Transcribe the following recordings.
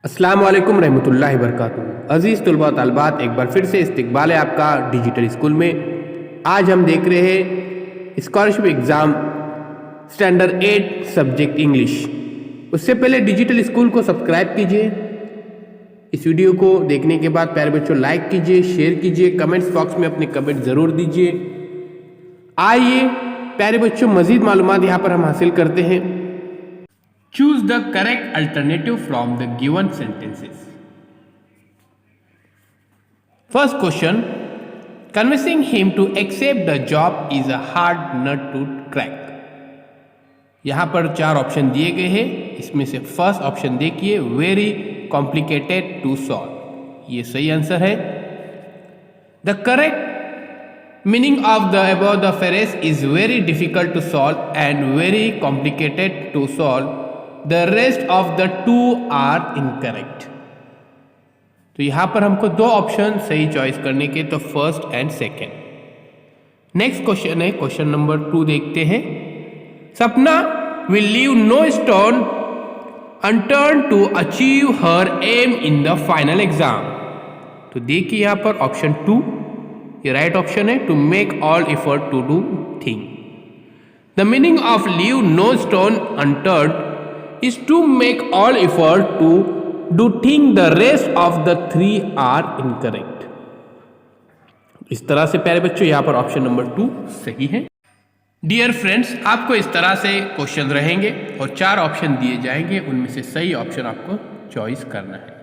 अस्सलाम वालेकुम रहमतुल्लाहि वबरकातुहू। अज़ीज़ तलबा तलबात, एक बार फिर से इस्तकबाल है आपका डिजिटल स्कूल में। आज हम देख रहे हैं scholarship exam standard 8 subject English. उससे पहले डिजिटल स्कूल को सब्सक्राइब कीजिए। इस वीडियो को देखने के बाद प्यारे बच्चों लाइक कीजिए, शेयर कीजिए, कमेंट्स बॉक्स में अपने कमेंट ज़रूर दीजिए। आइए प्यारे बच्चों मज़ीद मालूमात यहाँ पर हम हासिल करते हैं। Choose the correct alternative from the given sentences. First question, convincing him to accept the job is a hard nut to crack. यहाँ पर 4 ऑप्शन दिए गए हैं। इसमें से फर्स्ट ऑप्शन देखिए, वेरी कॉम्प्लिकेटेड टू सॉल्व, ये सही आंसर है। The correct meaning of the above the phrase is very difficult to solve and very complicated to solve, the rest of the two are incorrect. तो यहां पर हमको 2 option सही choice करने के, तो first and second. Next question है question number 2, देखते हैं। Sapna will leave no stone unturned to achieve her aim in the final exam. तो देखिए यहां पर ऑप्शन 2 ये राइट ऑप्शन है, to make all effort to do thing. The meaning of leave no stone unturned is to make all effort to do thing, the rest of the 3 are incorrect। इस तरह से प्यारे बच्चों यहाँ पर option number 2 सही है। डियर फ्रेंड्स, आपको इस तरह से क्वेश्चन रहेंगे और 4 ऑप्शन दिए जाएंगे, उनमें से सही ऑप्शन आपको चॉइस करना है।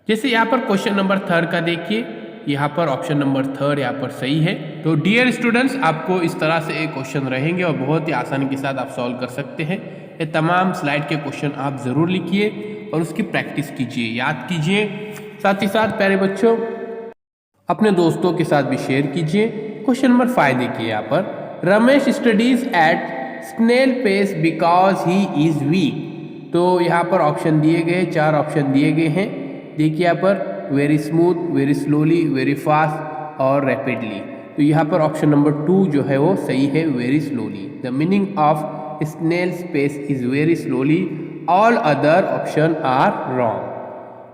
जैसे यहाँ पर क्वेश्चन नंबर 3 का देखिए, यहाँ पर ऑप्शन नंबर 3 यहाँ पर सही है। तो डियर स्टूडेंट्स, आपको इस तरह से एक क्वेश्चन रहेंगे और बहुत ही आसानी के साथ आप सॉल्व कर सकते हैं। ये तमाम स्लाइड के क्वेश्चन आप ज़रूर लिखिए और उसकी प्रैक्टिस कीजिए, याद कीजिए। साथ ही साथ प्यारे बच्चों अपने दोस्तों के साथ भी शेयर कीजिए। क्वेश्चन नंबर 5 देखिए यहाँ पर, Ramesh studies at snail pace because he is weak. तो यहाँ पर ऑप्शन दिए गए, 4 ऑप्शन दिए गए हैं। देखिए यहाँ पर very smooth, very slowly, very fast और रैपिडली। तो यहाँ पर ऑप्शन नंबर 2 जो है वो सही है, very slowly. The meaning of snail's pace is very slowly, all other option are wrong।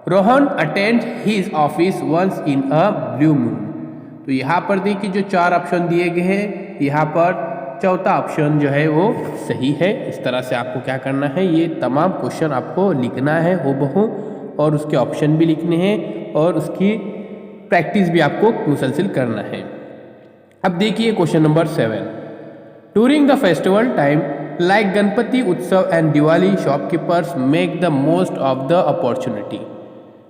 Rohan attend his office once in a blue moon। तो यहाँ पर देखिए जो 4 ऑप्शन दिए गए हैं, यहाँ पर चौथा ऑप्शन जो है वो सही है। इस तरह से आपको क्या करना है, ये तमाम क्वेश्चन आपको लिखना है हूबहू, और उसके ऑप्शन भी लिखने हैं और उसकी प्रैक्टिस भी आपको मुसलसिल करना है। अब देखिए question number 7, during the festival time like Ganpati उत्सव and Diwali, shopkeepers make the most of the opportunity.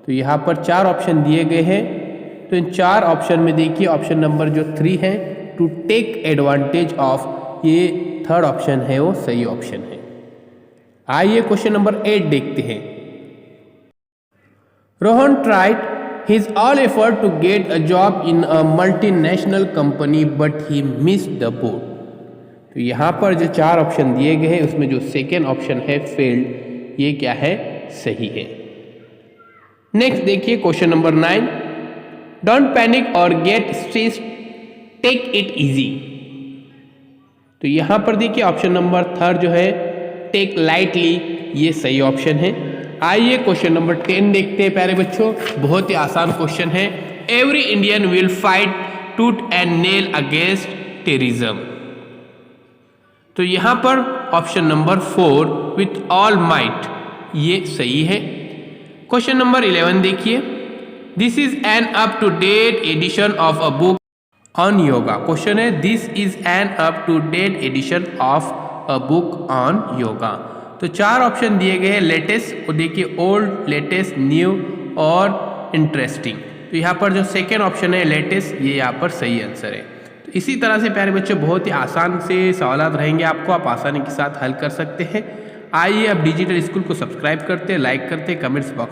तो यहाँ पर 4 ऑप्शन दिए गए हैं। तो इन 4 ऑप्शन में देखिए ऑप्शन नंबर जो 3 है, टू टेक एडवांटेज ऑफ, ये 3rd ऑप्शन है वो सही ऑप्शन है। आइए क्वेश्चन नंबर 8 देखते हैं। Rohan tried his all effort to get a job in a multinational company but he missed the boat. तो यहाँ पर जो 4 ऑप्शन दिए गए हैं उसमें जो सेकेंड ऑप्शन है फेल्ड, ये क्या है, सही है। नेक्स्ट देखिए क्वेश्चन नंबर 9, डोंट पैनिक और get stressed, take it easy. तो यहाँ पर देखिए ऑप्शन नंबर 3 जो है, टेक लाइटली, ये सही ऑप्शन है। आइए क्वेश्चन नंबर 10 देखते हैं प्यारे बच्चों, बहुत ही आसान क्वेश्चन है। Every Indian will fight tooth and nail against terrorism. तो यहाँ पर option number 4 with all might, ये सही है। क्वेश्चन नंबर 11 देखिए, this is an up to date edition of a book on yoga. Question है, this is an up to date edition of a book on yoga. तो 4 option दिए गए हैं, latest, और देखिए ओल्ड, लेटेस्ट, न्यू और interesting. तो यहाँ पर जो सेकेंड ऑप्शन है लेटेस्ट, ये यहाँ पर सही आंसर है। तो इसी तरह से प्यारे बच्चों बहुत ही आसान से सवालात रहेंगे आपको, आप आसानी के साथ हल कर सकते हैं। आइए अब डिजिटल स्कूल को सब्सक्राइब करते हैं, लाइक करते हैं, कमेंट्स बॉक्स